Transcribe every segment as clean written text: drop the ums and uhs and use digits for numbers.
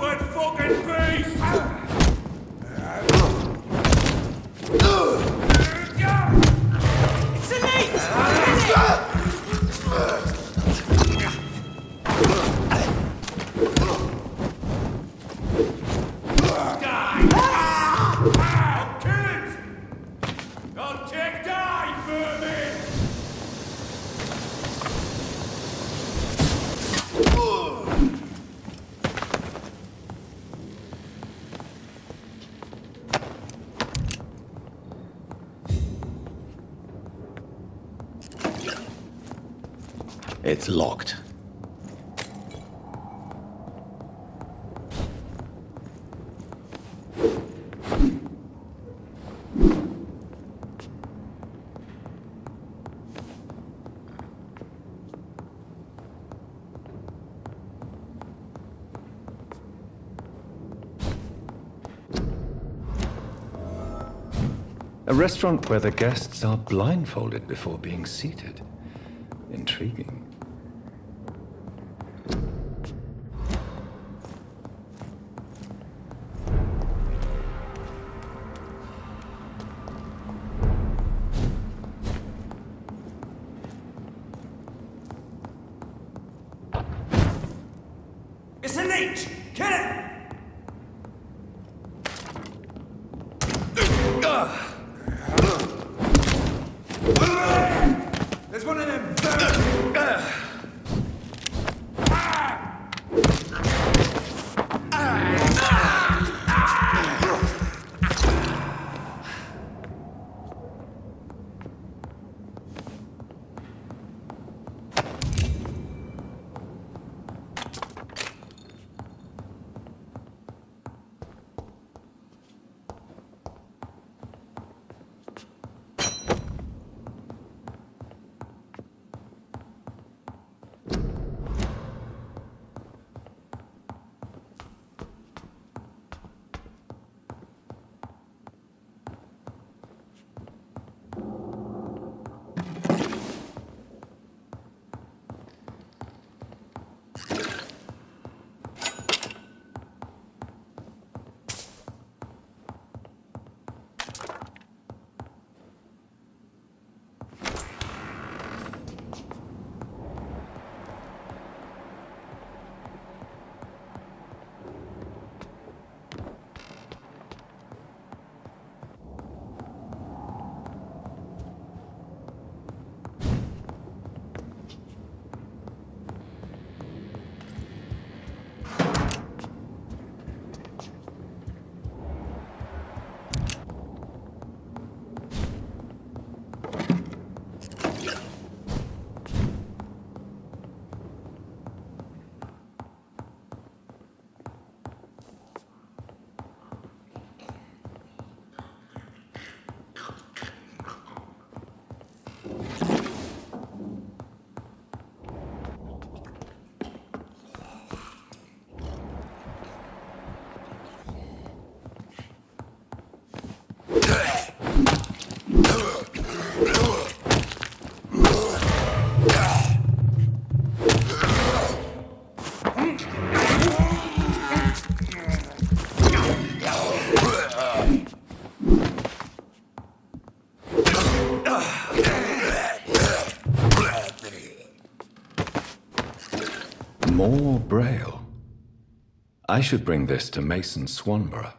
stupid fucking beast! It's a leech! I'll kill it! I'll take die, vermin! It's locked. A restaurant where the guests are blindfolded before being seated. Intriguing. It's a leech! Kill it! There's one of them! More Braille. I should bring this to Mason Swanborough.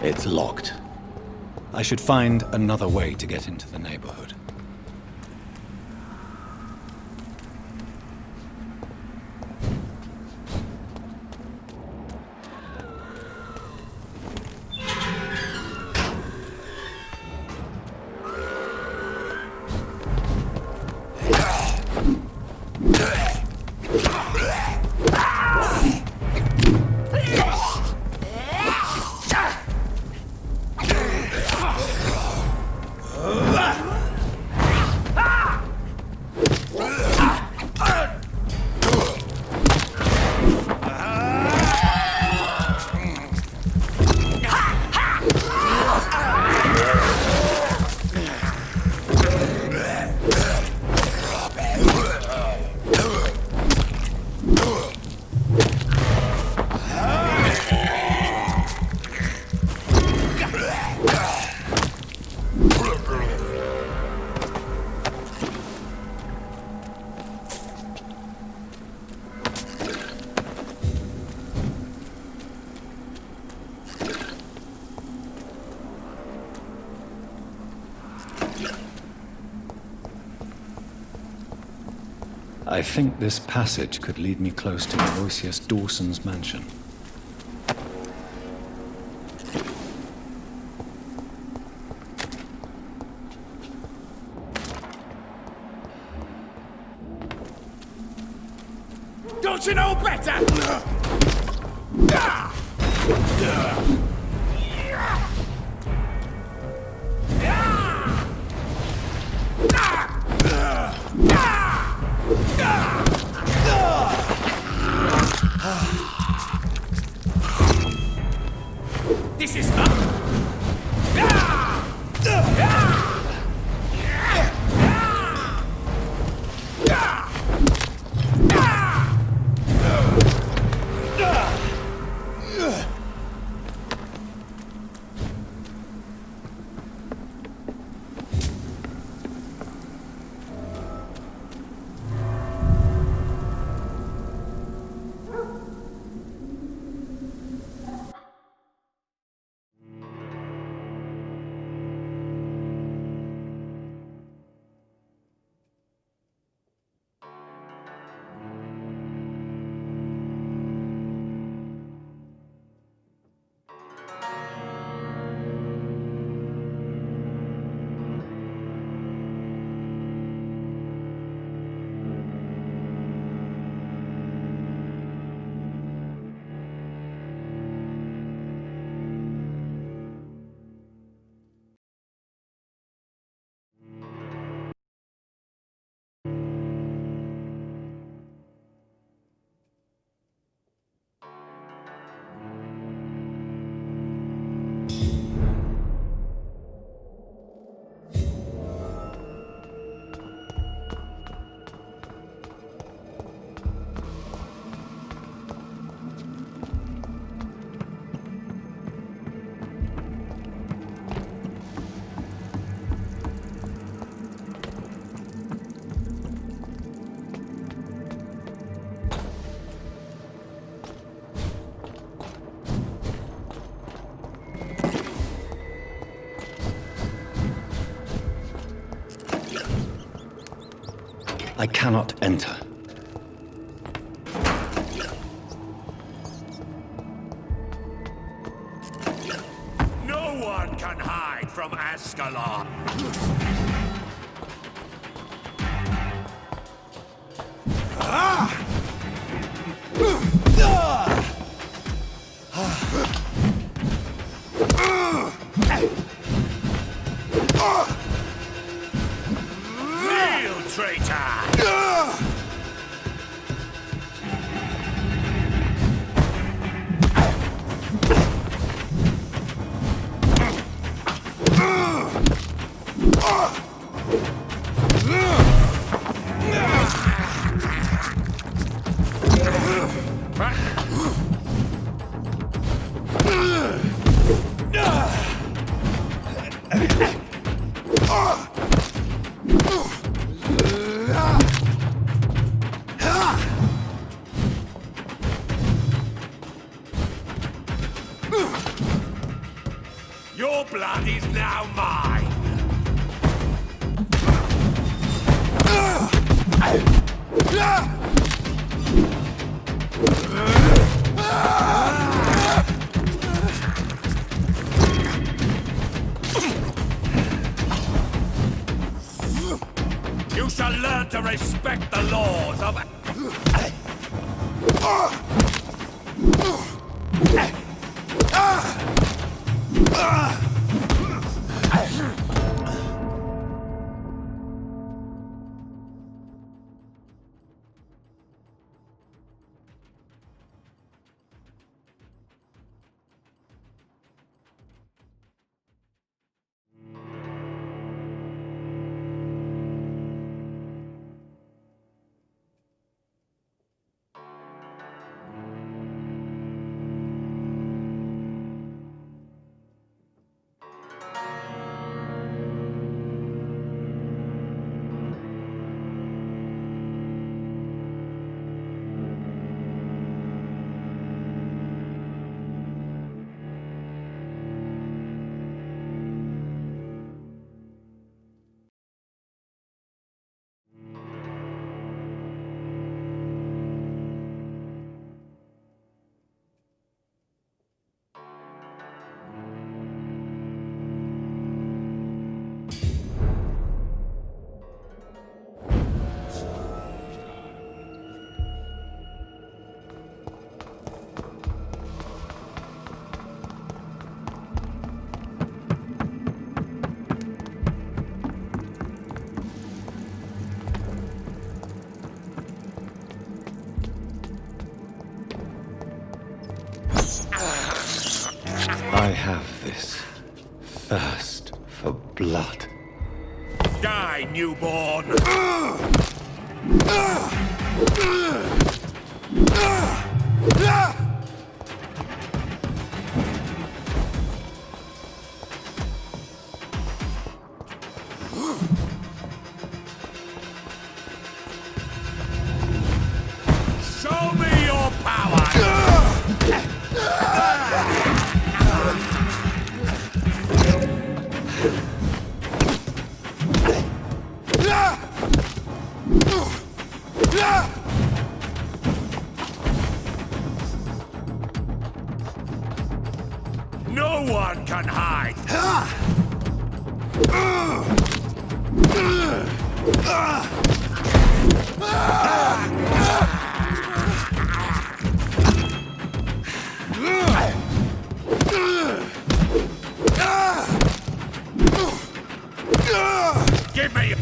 It's locked. I should find another way to get into the neighborhood. I think this passage could lead me close to Aloysius Dawson's mansion. Don't you know better? This is not. I cannot enter. No one can hide from Ascalon. Real traitor! blood is now mine! You shall learn to respect the laws of... I have this thirst for blood. Die, newborn! Show me your power! No one can hide! Give me...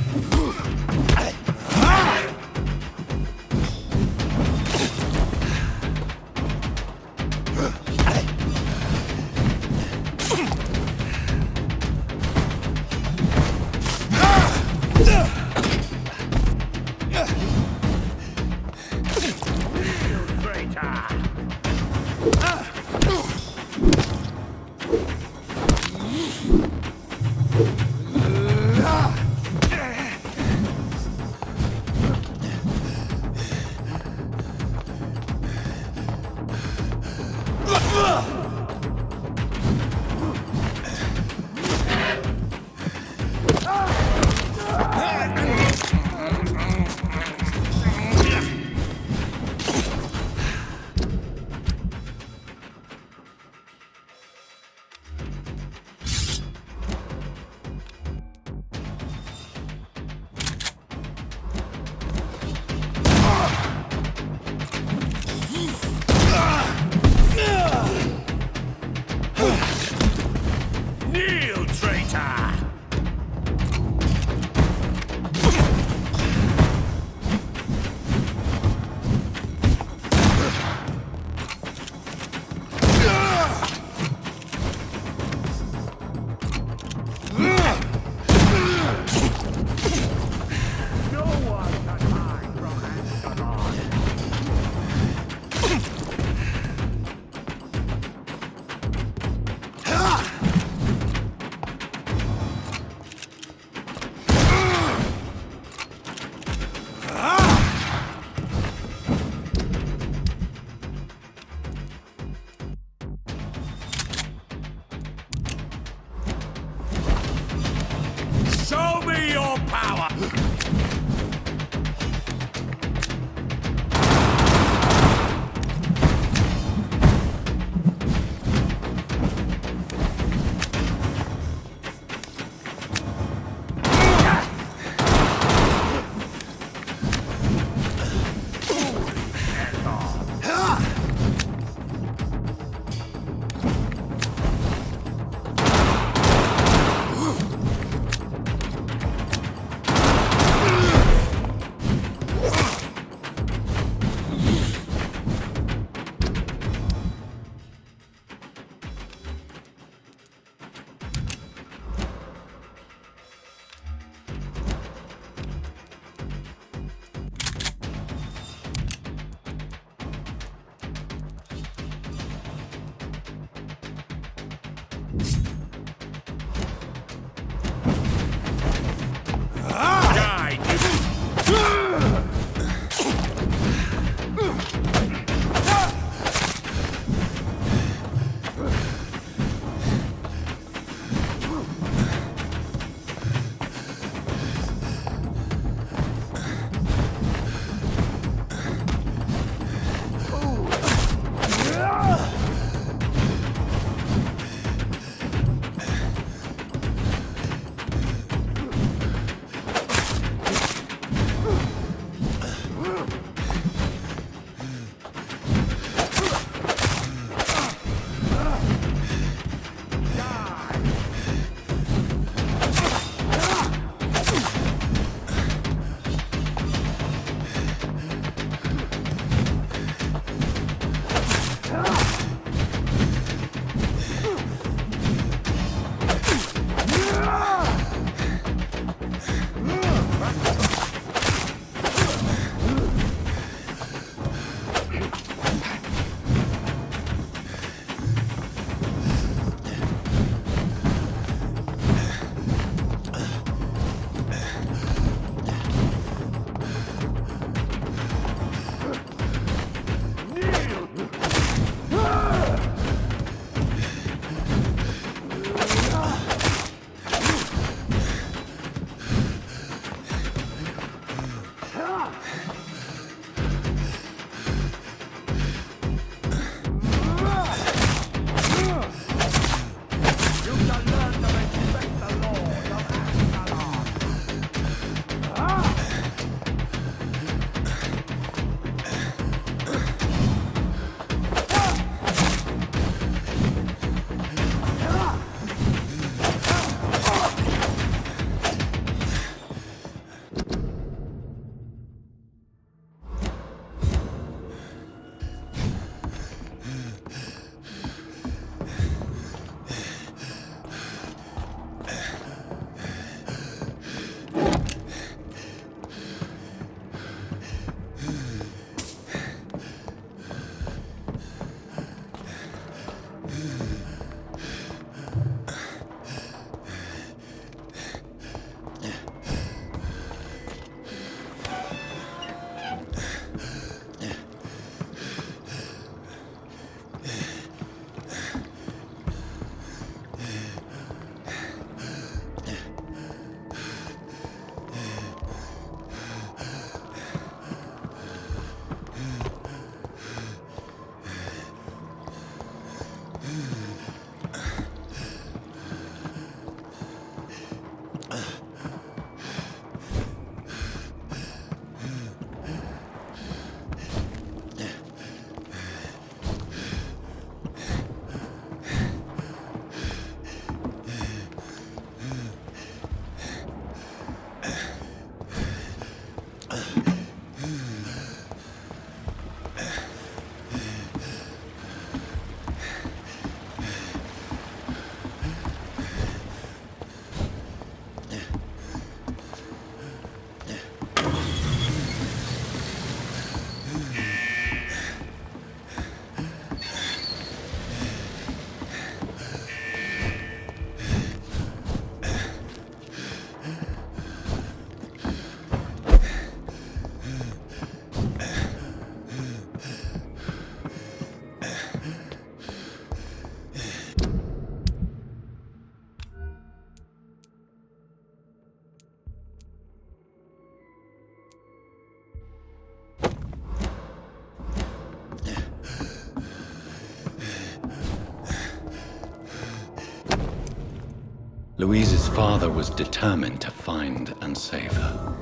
Louise's father was determined to find and save her.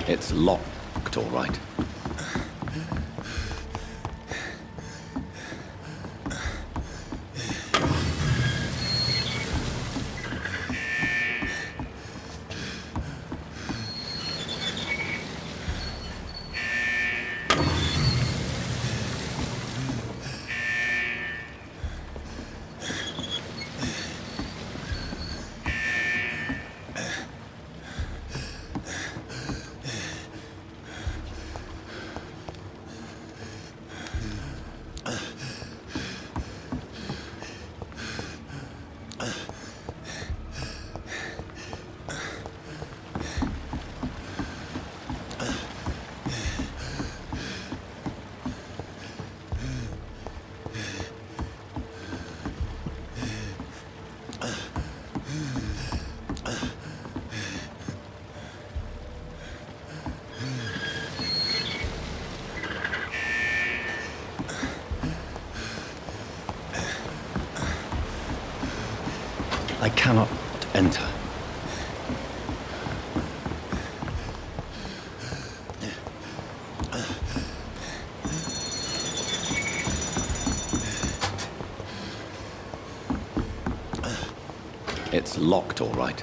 It's locked, all right. I cannot enter. It's locked, all right.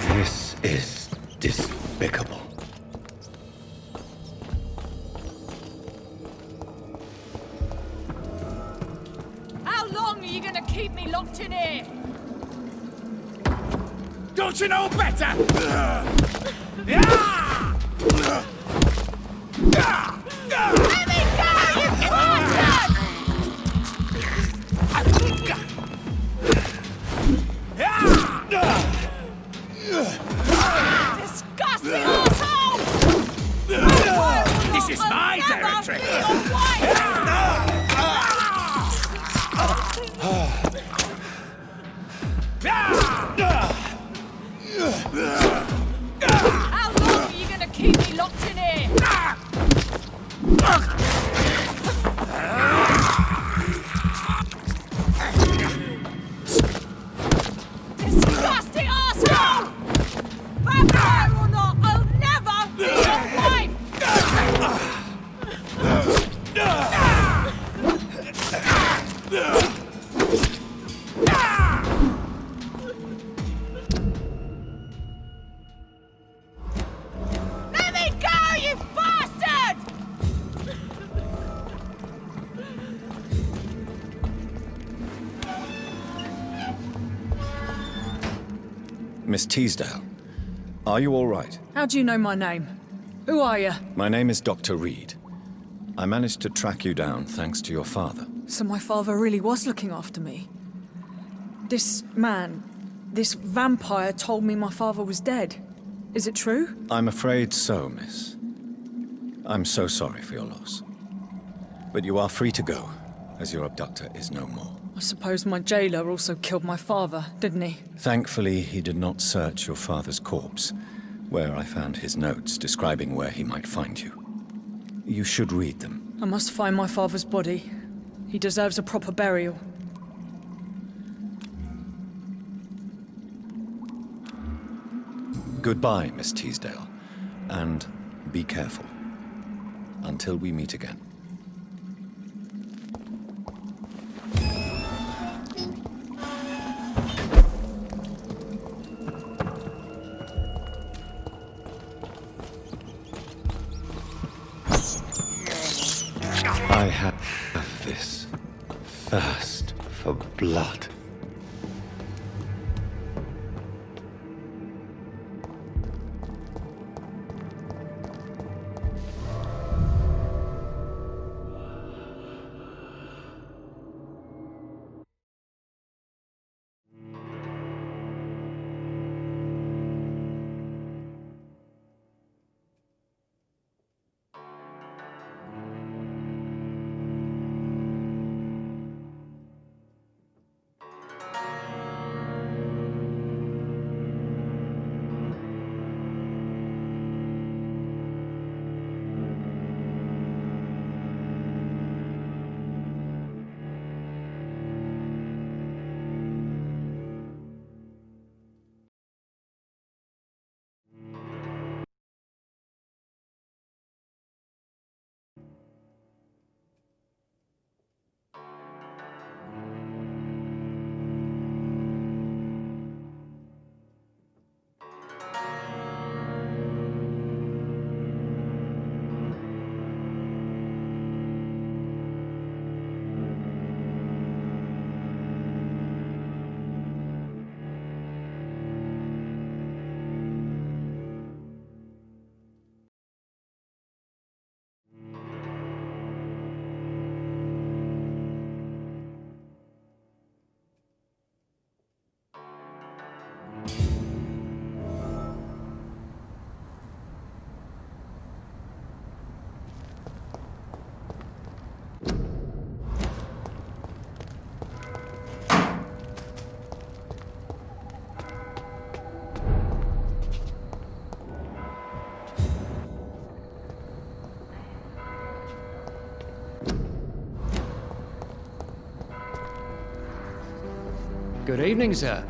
This is despicable. How long are you gonna keep me locked in here? Don't you know better? Yeah! Let me go, you bastard! Miss Teasdale, are you all right? How do you know my name? Who are you? My name is Dr. Reed. I managed to track you down thanks to your father. So my father really was looking after me. This man, this vampire told me my father was dead. Is it true? I'm afraid so, miss. I'm so sorry for your loss. But you are free to go, as your abductor is no more. I suppose my jailer also killed my father, didn't he? Thankfully, he did not search your father's corpse, where I found his notes describing where he might find you. You should read them. I must find my father's body. He deserves a proper burial. Goodbye, Miss Teasdale, and be careful. Until we meet again. I have this thirst for blood. Good evening, sir.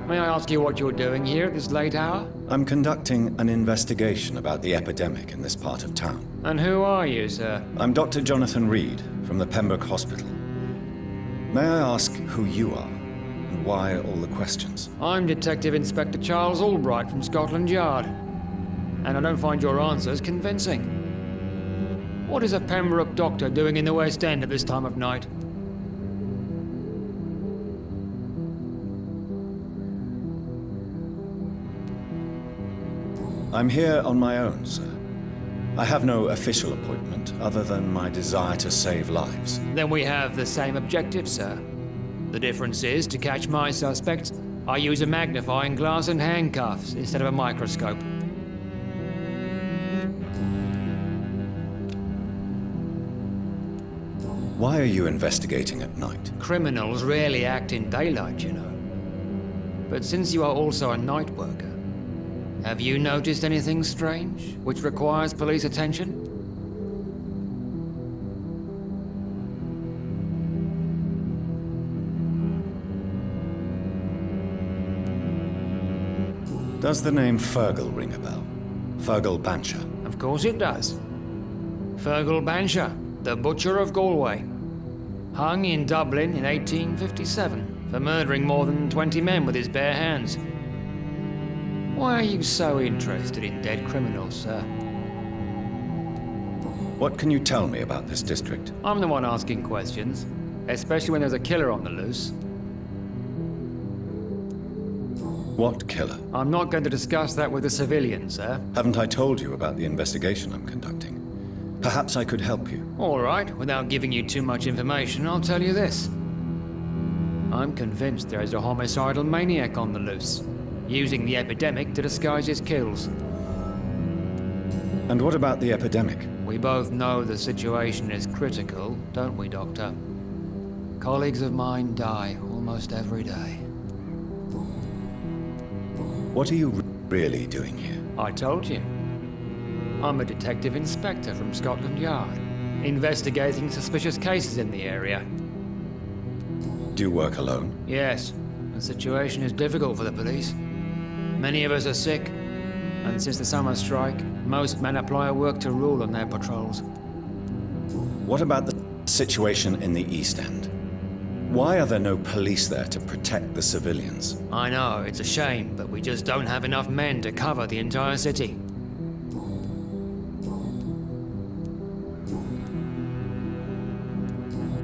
May I ask you what you're doing here at this late hour? I'm conducting an investigation about the epidemic in this part of town. And who are you, sir? I'm Dr. Jonathan Reed from the Pembroke Hospital. May I ask who you are and why all the questions? I'm Detective Inspector Charles Albright from Scotland Yard. And I don't find your answers convincing. What is a Pembroke doctor doing in the West End at this time of night? I'm here on my own, sir. I have no official appointment other than my desire to save lives. Then we have the same objective, sir. The difference is, to catch my suspects, I use a magnifying glass and handcuffs instead of a microscope. Why are you investigating at night? Criminals rarely act in daylight, you know. But since you are also a night worker, have you noticed anything strange which requires police attention? Does the name Fergal ring a bell? Fergal Bancher. Of course it does. Fergal Bancher, the Butcher of Galway. Hung in Dublin in 1857 for murdering more than 20 men with his bare hands. Why are you so interested in dead criminals, sir? What can you tell me about this district? I'm the one asking questions, especially when there's a killer on the loose. What killer? I'm not going to discuss that with the civilians, sir. Haven't I told you about the investigation I'm conducting? Perhaps I could help you. All right, without giving you too much information, I'll tell you this. I'm convinced there is a homicidal maniac on the loose, using the epidemic to disguise his kills. And what about the epidemic? We both know the situation is critical, don't we, Doctor? Colleagues of mine die almost every day. What are you really doing here? I told you. I'm a detective inspector from Scotland Yard, investigating suspicious cases in the area. Do you work alone? Yes, the situation is difficult for the police. Many of us are sick, and since the summer strike, most men apply a work to rule on their patrols. What about the situation in the East End? Why are there no police there to protect the civilians? I know, it's a shame, but we just don't have enough men to cover the entire city.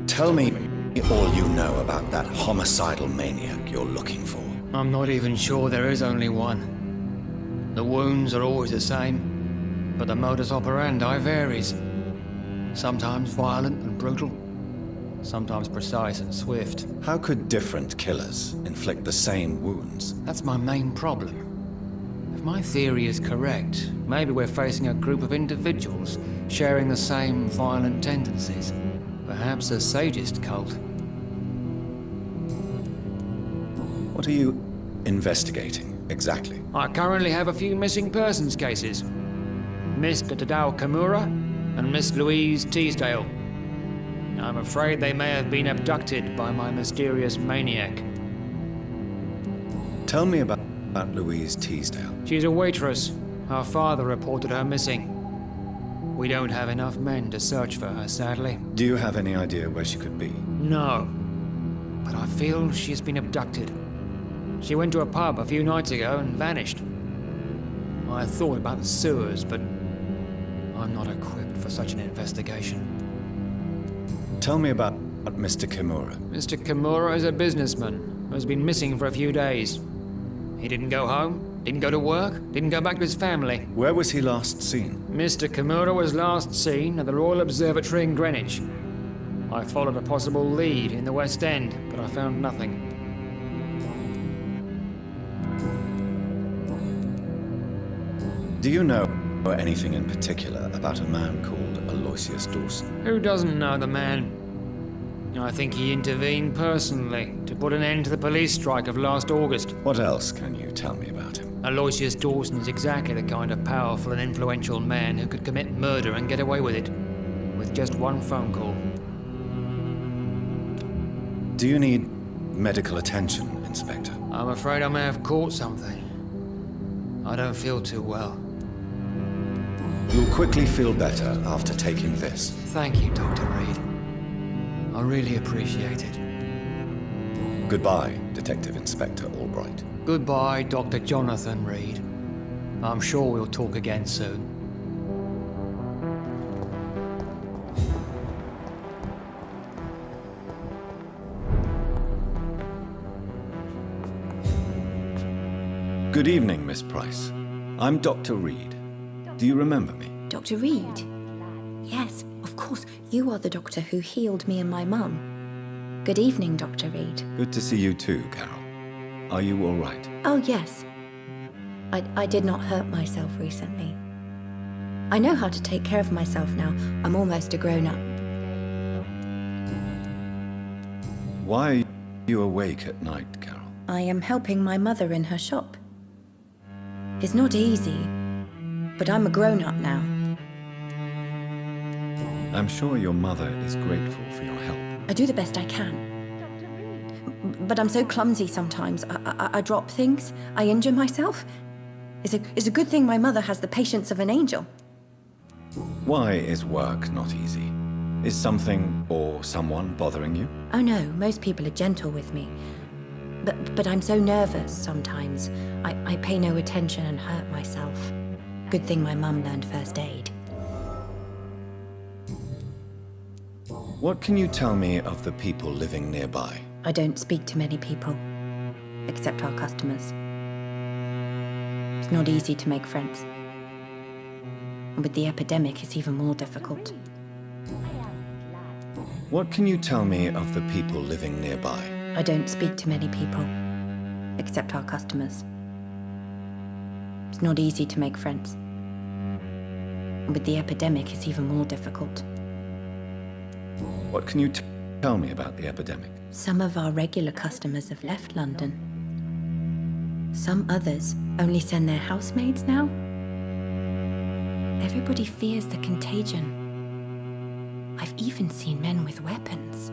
Tell me all you know about that homicidal maniac you're looking for. I'm not even sure there is only one. The wounds are always the same, but the modus operandi varies. Sometimes violent and brutal, sometimes precise and swift. How could different killers inflict the same wounds? That's my main problem. If my theory is correct, maybe we're facing a group of individuals sharing the same violent tendencies. Perhaps a sadist cult. What are you investigating, exactly? I currently have a few missing persons cases. Miss Tadao Kimura and Miss Louise Teasdale. I'm afraid they may have been abducted by my mysterious maniac. Tell me about Louise Teasdale. She's a waitress. Her father reported her missing. We don't have enough men to search for her, sadly. Do you have any idea where she could be? No. But I feel she's been abducted. She went to a pub a few nights ago and vanished. I thought about the sewers, but I'm not equipped for such an investigation. Tell me about Mr. Kimura. Mr. Kimura is a businessman who has been missing for a few days. He didn't go home, didn't go to work, didn't go back to his family. Where was he last seen? Mr. Kimura was last seen at the Royal Observatory in Greenwich. I followed a possible lead in the West End, but I found nothing. Do you know anything in particular about a man called Aloysius Dawson? Who doesn't know the man? I think he intervened personally to put an end to the police strike of last August. What else can you tell me about him? Aloysius Dawson is exactly the kind of powerful and influential man who could commit murder and get away with it, with just one phone call. Do you need medical attention, Inspector? I'm afraid I may have caught something. I don't feel too well. You'll quickly feel better after taking this. Thank you, Dr. Reed. I really appreciate it. Goodbye, Detective Inspector Albright. Goodbye, Dr. Jonathan Reed. I'm sure we'll talk again soon. Good evening, Miss Price. I'm Dr. Reed. Do you remember me? Dr. Reed? Yes, of course. You are the doctor who healed me and my mum. Good evening, Dr. Reed. Good to see you too, Carol. Are you all right? Oh, yes. I did not hurt myself recently. I know how to take care of myself now. I'm almost a grown-up. Why are you awake at night, Carol? I am helping my mother in her shop. It's not easy, but I'm a grown-up now. I'm sure your mother is grateful for your help. I do the best I can. But I'm so clumsy sometimes. I drop things. I injure myself. It's a good thing my mother has the patience of an angel. Why is work not easy? Is something or someone bothering you? Oh no, most people are gentle with me. But I'm so nervous sometimes. I pay no attention and hurt myself. Good thing my mum learned first aid. What can you tell me of the people living nearby? I don't speak to many people, except our customers. It's not easy to make friends. And with the epidemic, it's even more difficult. What can you tell me of the people living nearby? I don't speak to many people, except our customers. It's not easy to make friends. And with the epidemic, it's even more difficult. What can you tell me about the epidemic? Some of our regular customers have left London. Some others only send their housemaids now. Everybody fears the contagion. I've even seen men with weapons.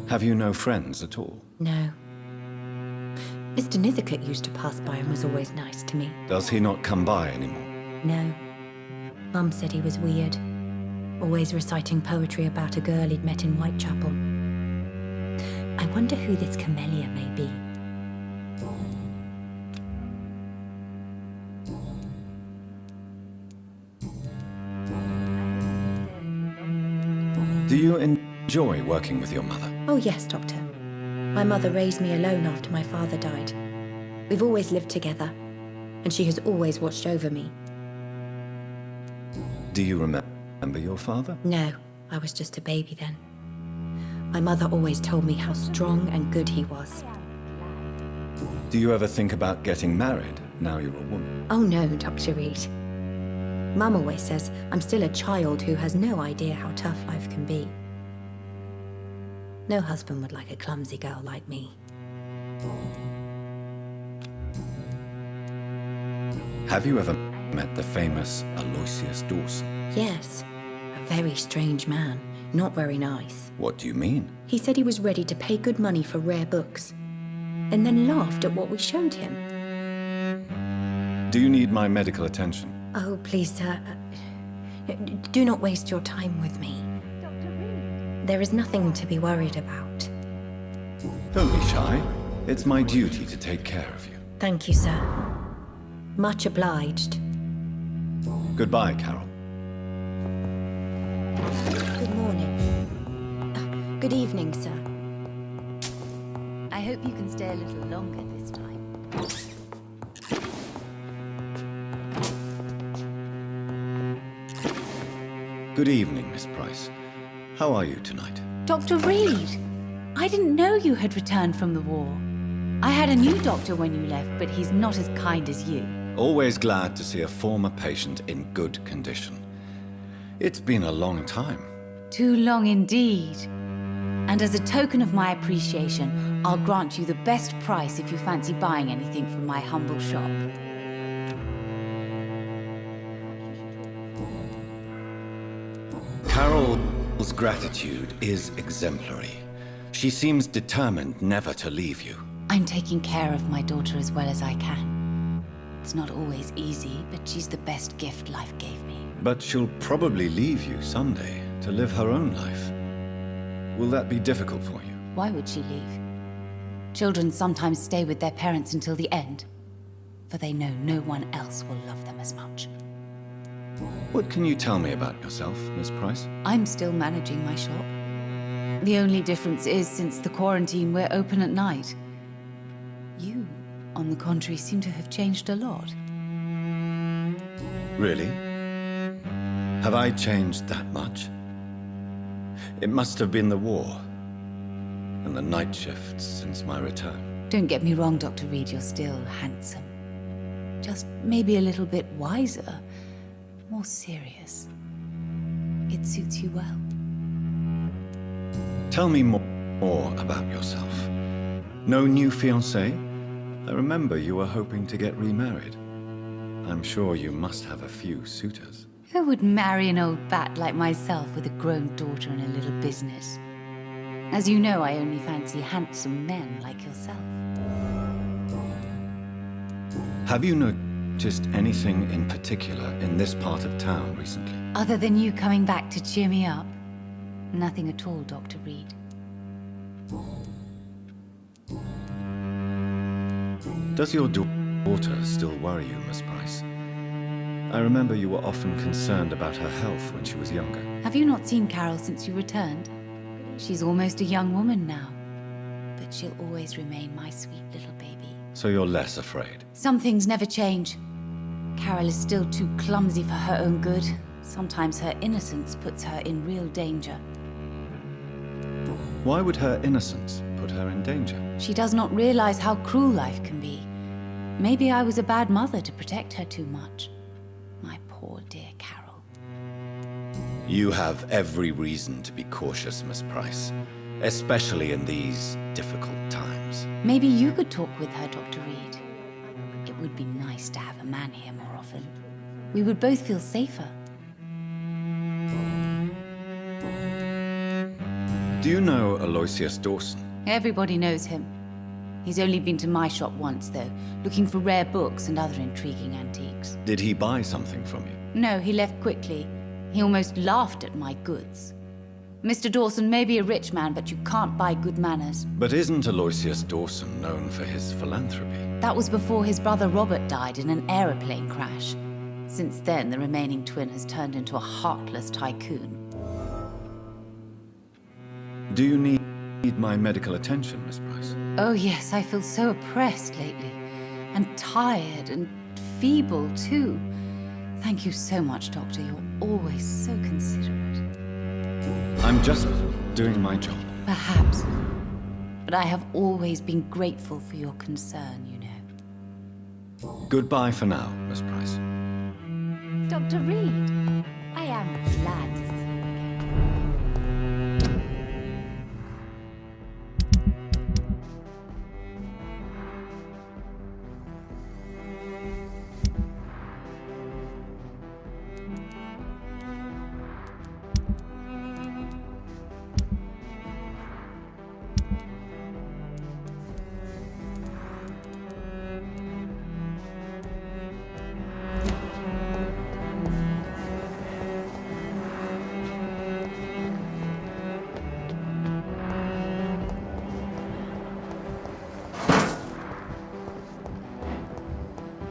Have you no friends at all? No. Mr. Nithercote used to pass by and was always nice to me. Does he not come by anymore? No. Mum said he was weird. Always reciting poetry about a girl he'd met in Whitechapel. I wonder who this camellia may be. Do you enjoy working with your mother? Oh yes, Doctor. My mother raised me alone after my father died. We've always lived together, and she has always watched over me. Do you remember your father? No, I was just a baby then. My mother always told me how strong and good he was. Do you ever think about getting married now you're a woman? Oh no, Dr. Reed. Mum always says I'm still a child who has no idea how tough life can be. No husband would like a clumsy girl like me. Have you ever met the famous Aloysius Dawson? Yes, a very strange man, not very nice. What do you mean? He said he was ready to pay good money for rare books, and then laughed at what we showed him. Do you need my medical attention? Oh, please, sir. Do not waste your time with me. There is nothing to be worried about. Don't be shy. It's my duty to take care of you. Thank you, sir. Much obliged. Goodbye, Carol. Good morning. Good evening, sir. I hope you can stay a little longer this time. Good evening, Miss Price. How are you tonight? Dr. Reed! I didn't know you had returned from the war. I had a new doctor when you left, but he's not as kind as you. Always glad to see a former patient in good condition. It's been a long time. Too long indeed. And as a token of my appreciation, I'll grant you the best price if you fancy buying anything from my humble shop. Carol's gratitude is exemplary. She seems determined never to leave you. I'm taking care of my daughter as well as I can. It's not always easy, but she's the best gift life gave me. But she'll probably leave you someday to live her own life. Will that be difficult for you? Why would she leave? Children sometimes stay with their parents until the end, for they know no one else will love them as much. What can you tell me about yourself, Miss Price? I'm still managing my shop. The only difference is, since the quarantine, we're open at night. You, on the contrary, seem to have changed a lot. Really? Have I changed that much? It must have been the war and the night shifts since my return. Don't get me wrong, Dr. Reed, you're still handsome. Just maybe a little bit wiser, more serious. It suits you well. Tell me more about yourself. No new fiancé? I remember you were hoping to get remarried. I'm sure you must have a few suitors. Who would marry an old bat like myself with a grown daughter and a little business? As you know, I only fancy handsome men like yourself. Have you noticed anything in particular in this part of town recently? Other than you coming back to cheer me up? Nothing at all, Dr. Reed. Does your daughter still worry you, Miss Price? I remember you were often concerned about her health when she was younger. Have you not seen Carol since you returned? She's almost a young woman now, but she'll always remain my sweet little baby. So you're less afraid. Some things never change. Carol is still too clumsy for her own good. Sometimes her innocence puts her in real danger. Why would her innocence put her in danger? She does not realize how cruel life can be. Maybe I was a bad mother to protect her too much. My poor dear Carol. You have every reason to be cautious, Miss Price. Especially in these difficult times. Maybe you could talk with her, Dr. Reed. It would be nice to have a man here more often. We would both feel safer. Do you know Aloysius Dawson? Everybody knows him. He's only been to my shop once, though, looking for rare books and other intriguing antiques. Did he buy something from you? No, he left quickly. He almost laughed at my goods. Mr. Dawson may be a rich man, but you can't buy good manners. But isn't Aloysius Dawson known for his philanthropy? That was before his brother Robert died in an aeroplane crash. Since then, the remaining twin has turned into a heartless tycoon. Do you need my medical attention, Miss Price? Oh yes, I feel so oppressed lately. And tired and feeble, too. Thank you so much, Doctor. You're always so considerate. I'm just doing my job. Perhaps. But I have always been grateful for your concern, you know. Goodbye for now, Miss Price. Dr. Reed, I am glad to see you again.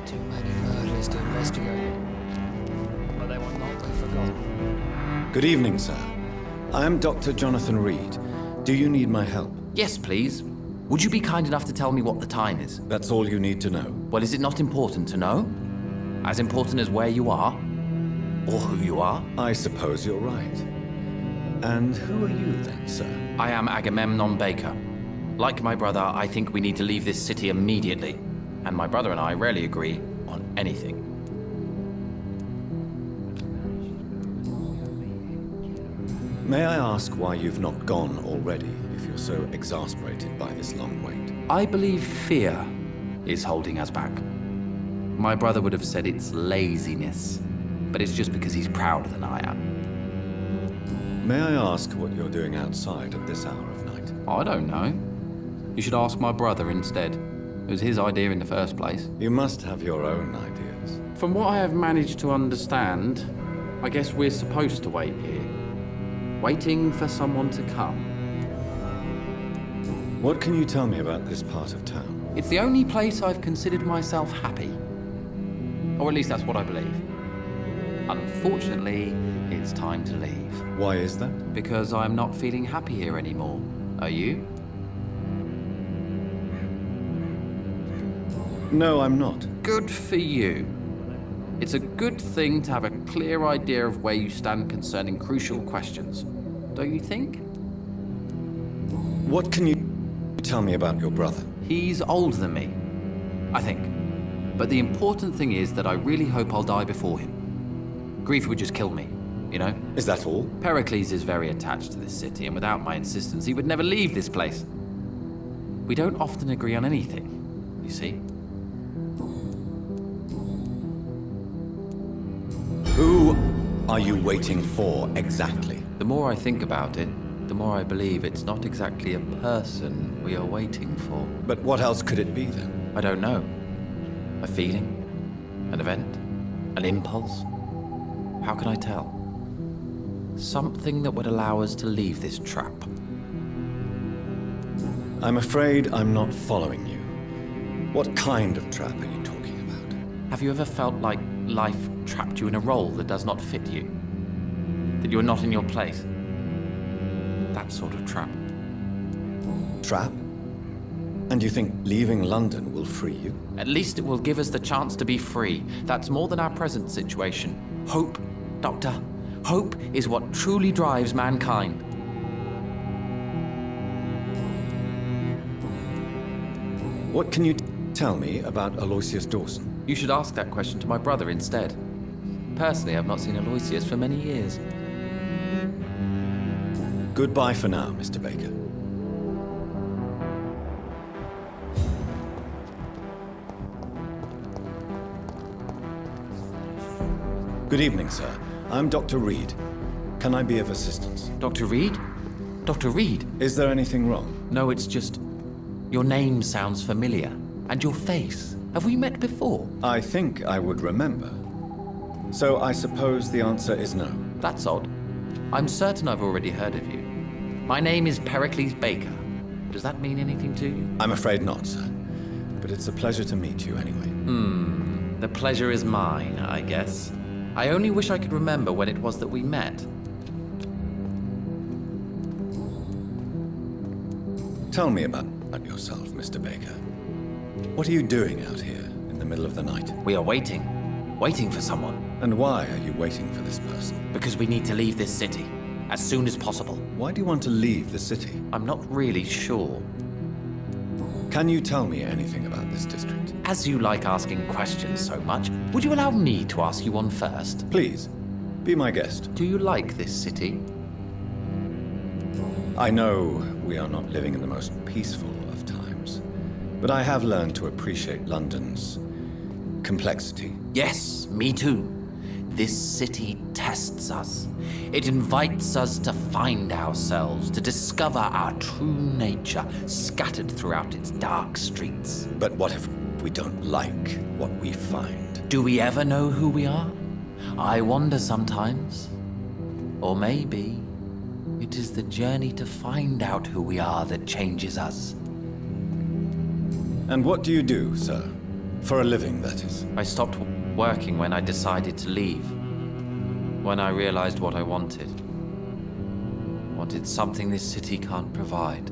Too many murders to investigate. But they will not be forgotten. Good evening, sir. I am Dr. Jonathan Reed. Do you need my help? Yes, please. Would you be kind enough to tell me what the time is? That's all you need to know. Well, is it not important to know? As important as where you are? Or who you are? I suppose you're right. And who are you then, sir? I am Agamemnon Baker. Like my brother, I think we need to leave this city immediately. And my brother and I rarely agree on anything. May I ask why you've not gone already, if you're so exasperated by this long wait? I believe fear is holding us back. My brother would have said it's laziness, but it's just because he's prouder than I am. May I ask what you're doing outside at this hour of night? I don't know. You should ask my brother instead. It was his idea in the first place. You must have your own ideas. From what I have managed to understand, I guess we're supposed to wait here. Waiting for someone to come. What can you tell me about this part of town? It's the only place I've considered myself happy. Or at least that's what I believe. Unfortunately, it's time to leave. Why is that? Because I'm not feeling happy here anymore. Are you? No, I'm not. Good for you. It's a good thing to have a clear idea of where you stand concerning crucial questions. Don't you think? What can you tell me about your brother? He's older than me, I think. But the important thing is that I really hope I'll die before him. Grief would just kill me, you know? Is that all? Pericles is very attached to this city, and without my insistence, he would never leave this place. We don't often agree on anything, you see? Who are you waiting for exactly? The more I think about it, the more I believe it's not exactly a person we are waiting for. But what else could it be then? I don't know. A feeling? An event? An impulse? How can I tell? Something that would allow us to leave this trap. I'm afraid I'm not following you. What kind of trap are you talking about? Have you ever felt like life trapped you in a role that does not fit you? That you're not in your place? That sort of trap. Trap? And you think leaving London will free you? At least it will give us the chance to be free. That's more than our present situation. Hope, Doctor. Hope is what truly drives mankind. What can you tell me about Aloysius Dawson? You should ask that question to my brother instead. Personally, I've not seen Aloysius for many years. Goodbye for now, Mr. Baker. Good evening, sir. I'm Dr. Reed. Can I be of assistance? Dr. Reed? Dr. Reed? Is there anything wrong? No, it's just... your name sounds familiar. And your face. Have we met before? I think I would remember. So I suppose the answer is no. That's odd. I'm certain I've already heard of you. My name is Pericles Baker. Does that mean anything to you? I'm afraid not, sir. But it's a pleasure to meet you anyway. The pleasure is mine, I guess. I only wish I could remember when it was that we met. Tell me about yourself, Mr. Baker. What are you doing out here in the middle of the night? We are waiting. Waiting for someone. And why are you waiting for this person? Because we need to leave this city. As soon as possible. Why do you want to leave the city? I'm not really sure. Can you tell me anything about this district? As you like asking questions so much, would you allow me to ask you one first? Please, be my guest. Do you like this city? I know we are not living in the most peaceful of times, but I have learned to appreciate London's complexity. Yes, me too. This city tests us. It invites us to find ourselves, to discover our true nature scattered throughout its dark streets. But what if we don't like what we find? Do we ever know who we are? I wonder sometimes. Or maybe it is the journey to find out who we are that changes us. And what do you do, sir? For a living, that is. I stopped working when I decided to leave. When I realized what I wanted. Wanted something this city can't provide.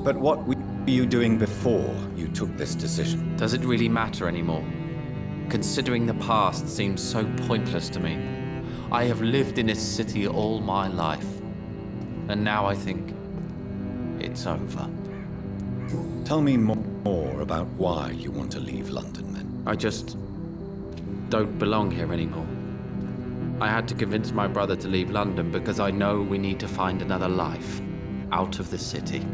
But what were you doing before you took this decision? Does it really matter anymore? Considering the past seems so pointless to me. I have lived in this city all my life. And now I think it's over. Tell me more about why you want to leave London, then. I just don't belong here anymore. I had to convince my brother to leave London because I know we need to find another life out of the city.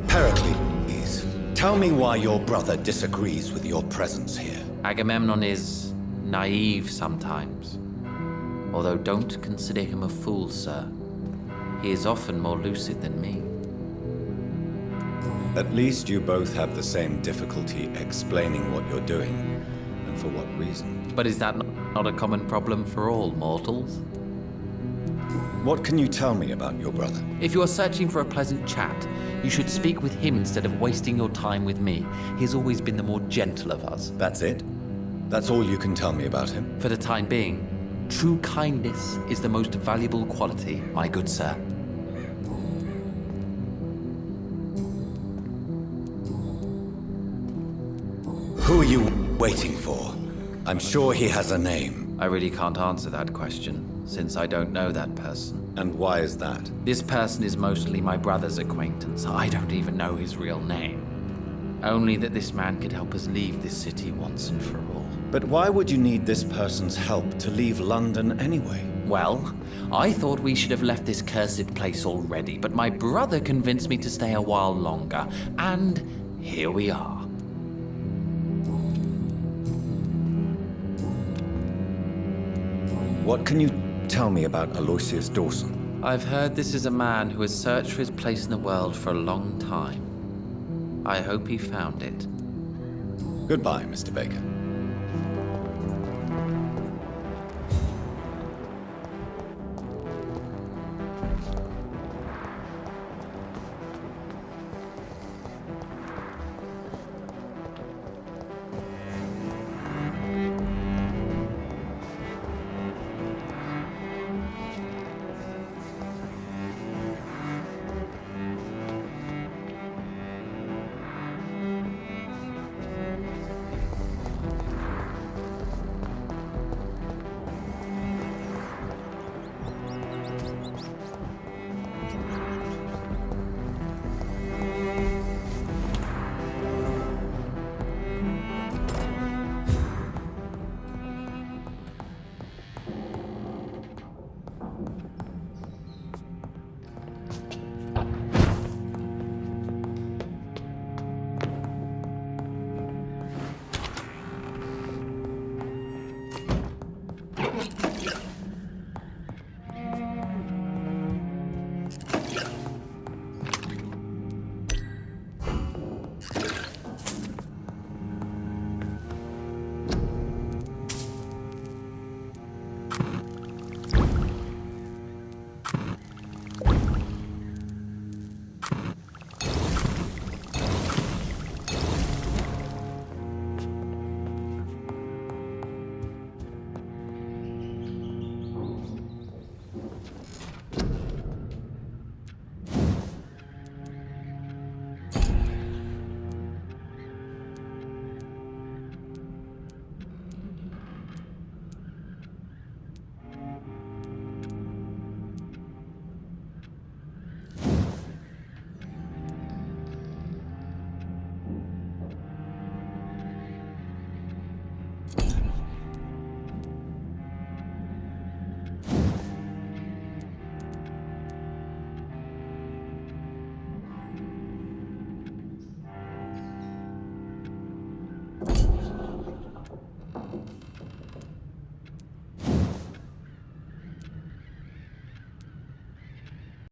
Pericles, tell me why your brother disagrees with your presence here. Agamemnon is naive sometimes. Although don't consider him a fool, sir. He is often more lucid than me. At least you both have the same difficulty explaining what you're doing, and for what reason. But is that not a common problem for all mortals? What can you tell me about your brother? If you are searching for a pleasant chat, you should speak with him instead of wasting your time with me. He's always been the more gentle of us. That's it? That's all you can tell me about him? For the time being, true kindness is the most valuable quality, my good sir. Who are you waiting for? I'm sure he has a name. I really can't answer that question, since I don't know that person. And why is that? This person is mostly my brother's acquaintance. I don't even know his real name. Only that this man could help us leave this city once and for all. But why would you need this person's help to leave London anyway? Well, I thought we should have left this cursed place already, but my brother convinced me to stay a while longer, and here we are. What can you tell me about Aloysius Dawson? I've heard this is a man who has searched for his place in the world for a long time. I hope he found it. Goodbye, Mr. Baker.